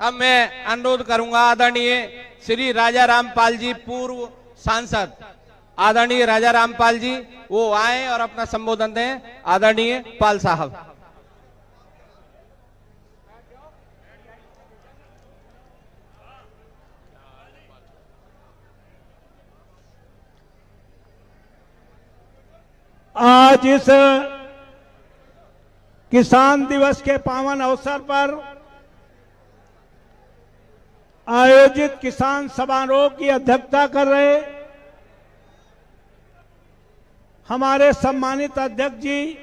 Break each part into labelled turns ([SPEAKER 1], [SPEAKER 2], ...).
[SPEAKER 1] अब मैं अनुरोध करूंगा आदरणीय श्री राजा रामपाल जी, पूर्व सांसद आदरणीय राजा रामपाल जी, वो आए और अपना संबोधन दें। आदरणीय पाल साहब।
[SPEAKER 2] आज इस किसान दिवस के पावन अवसर पर आयोजित किसान समारोह की अध्यक्षता कर रहे हमारे सम्मानित अध्यक्ष जी,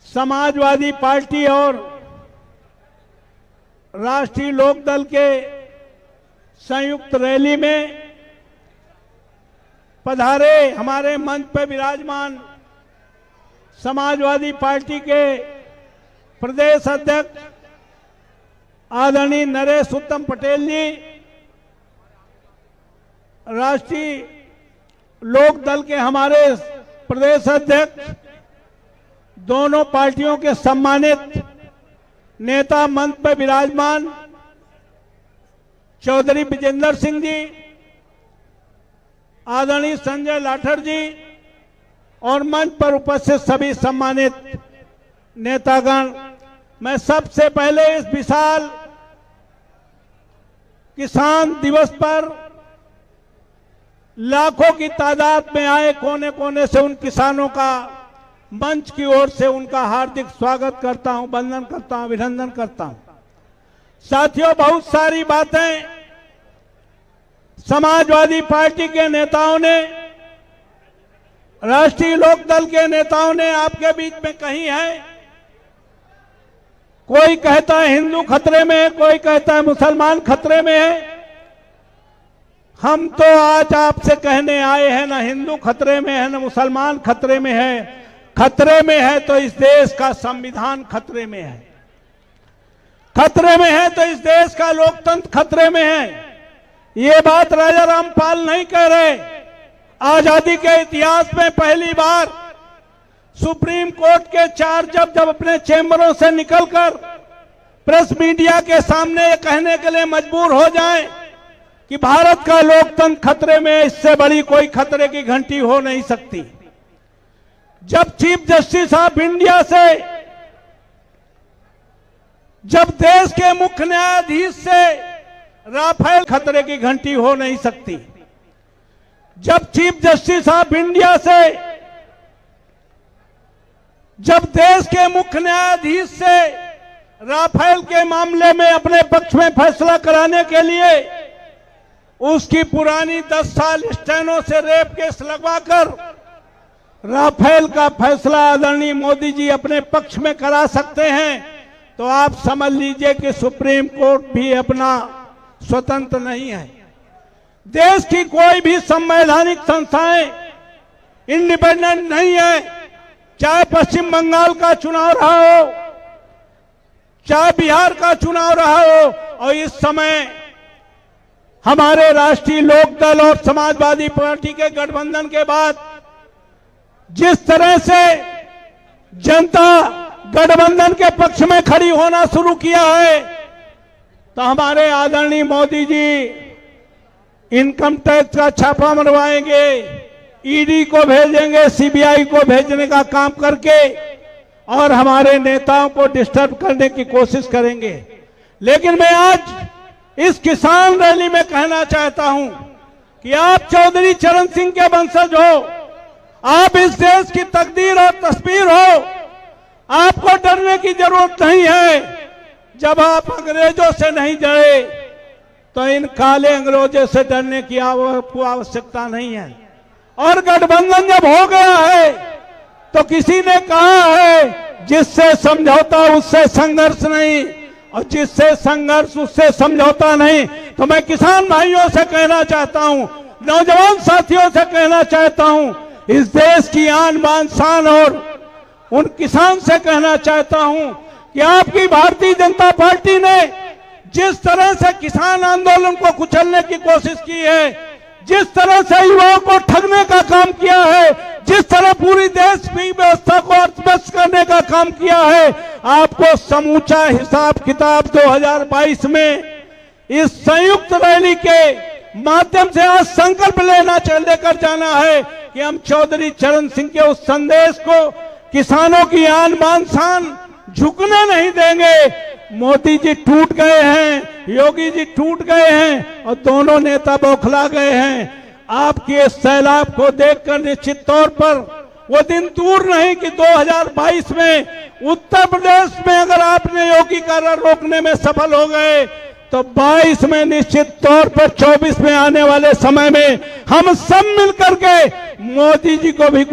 [SPEAKER 2] समाजवादी पार्टी और राष्ट्रीय लोकदल के संयुक्त रैली में पधारे हमारे मंच पर विराजमान समाजवादी पार्टी के प्रदेश अध्यक्ष आदरणीय नरेश उत्तम पटेल जी, राष्ट्रीय लोकदल के हमारे प्रदेश अध्यक्ष, दोनों पार्टियों के सम्मानित नेता मंच पर विराजमान चौधरी विजेंद्र सिंह जी, आदरणीय संजय लाठर जी और मंच पर उपस्थित सभी सम्मानित नेतागण, मैं सबसे पहले इस विशाल किसान दिवस पर लाखों की तादाद में आए कोने कोने से उन किसानों का मंच की ओर से उनका हार्दिक स्वागत करता हूं, वंदन करता हूं, अभिनंदन करता हूं। साथियों, बहुत सारी बातें समाजवादी पार्टी के नेताओं ने, राष्ट्रीय लोकदल के नेताओं ने आपके बीच में कही है। कोई कहता है हिंदू खतरे में है, कोई कहता है मुसलमान खतरे में है। हम तो आज आपसे कहने आए हैं, ना हिंदू खतरे में है, ना मुसलमान खतरे में है। खतरे में है तो इस देश का संविधान खतरे में है, खतरे में है तो इस देश का लोकतंत्र खतरे में है। ये बात राजा रामपाल नहीं कह रहे। आजादी के इतिहास में पहली बार सुप्रीम कोर्ट के चार जज जब अपने चैम्बरों से निकलकर प्रेस मीडिया के सामने ये कहने के लिए मजबूर हो जाएं कि भारत का लोकतंत्र खतरे में, इससे बड़ी कोई खतरे की घंटी हो नहीं सकती। जब चीफ जस्टिस ऑफ इंडिया से, जब देश के मुख्य न्यायाधीश से राफेल खतरे की घंटी हो नहीं सकती। जब चीफ जस्टिस ऑफ इंडिया से, जब देश के मुख्य न्यायाधीश से राफेल के मामले में अपने पक्ष में फैसला कराने के लिए उसकी पुरानी 10 साल स्टेनो से रेप केस लगवाकर राफेल का फैसला आदरणीय मोदी जी अपने पक्ष में करा सकते हैं, तो आप समझ लीजिए कि सुप्रीम कोर्ट भी अपना स्वतंत्र नहीं है। देश की कोई भी संवैधानिक संस्थाएं इंडिपेंडेंट नहीं है। चाहे पश्चिम बंगाल का चुनाव रहा हो, चाहे बिहार का चुनाव रहा हो, और इस समय हमारे राष्ट्रीय लोकदल और समाजवादी पार्टी के गठबंधन के बाद जिस तरह से जनता गठबंधन के पक्ष में खड़ी होना शुरू किया है, तो हमारे आदरणीय मोदी जी इनकम टैक्स का छापा मरवाएंगे, ईडी को भेजेंगे, सीबीआई को भेजने का काम करके और हमारे नेताओं को डिस्टर्ब करने की कोशिश करेंगे। लेकिन मैं आज इस किसान रैली में कहना चाहता हूं कि आप चौधरी चरण सिंह के वंशज हो, आप इस देश की तकदीर और तस्वीर हो, आपको डरने की जरूरत नहीं है। जब आप अंग्रेजों से नहीं डरे तो इन काले अंग्रेजों से डरने की आपको आवश्यकता नहीं है। और गठबंधन जब हो गया है तो किसी ने कहा है जिससे समझौता उससे संघर्ष नहीं, और जिससे संघर्ष उससे समझौता नहीं। तो मैं किसान भाइयों से कहना चाहता हूं, नौजवान साथियों से कहना चाहता हूं, इस देश की आन बान शान और उन किसान से कहना चाहता हूं कि आपकी भारतीय जनता पार्टी ने जिस तरह से किसान आंदोलन को कुचलने की कोशिश की है, जिस तरह से युवाओं को ठगने का काम किया है, जिस तरह पूरी देश की व्यवस्था को अस्त-व्यस्त करने का काम किया है, आपको समूचा हिसाब किताब 2022 में इस संयुक्त रैली के माध्यम से आज संकल्प लेकर जाना है कि हम चौधरी चरण सिंह के उस संदेश को किसानों की आन बान शान झुकने नहीं देंगे। मोदी जी टूट गए हैं, योगी जी टूट गए हैं और दोनों नेता बौखला गए हैं। आपके इस सैलाब को देखकर निश्चित तौर पर वो दिन दूर नहीं कि 2022 में उत्तर प्रदेश में अगर आपने योगी का रोकने में सफल हो गए तो 22 में निश्चित तौर पर 24 में आने वाले समय में हम सब मिलकर के मोदी जी को भी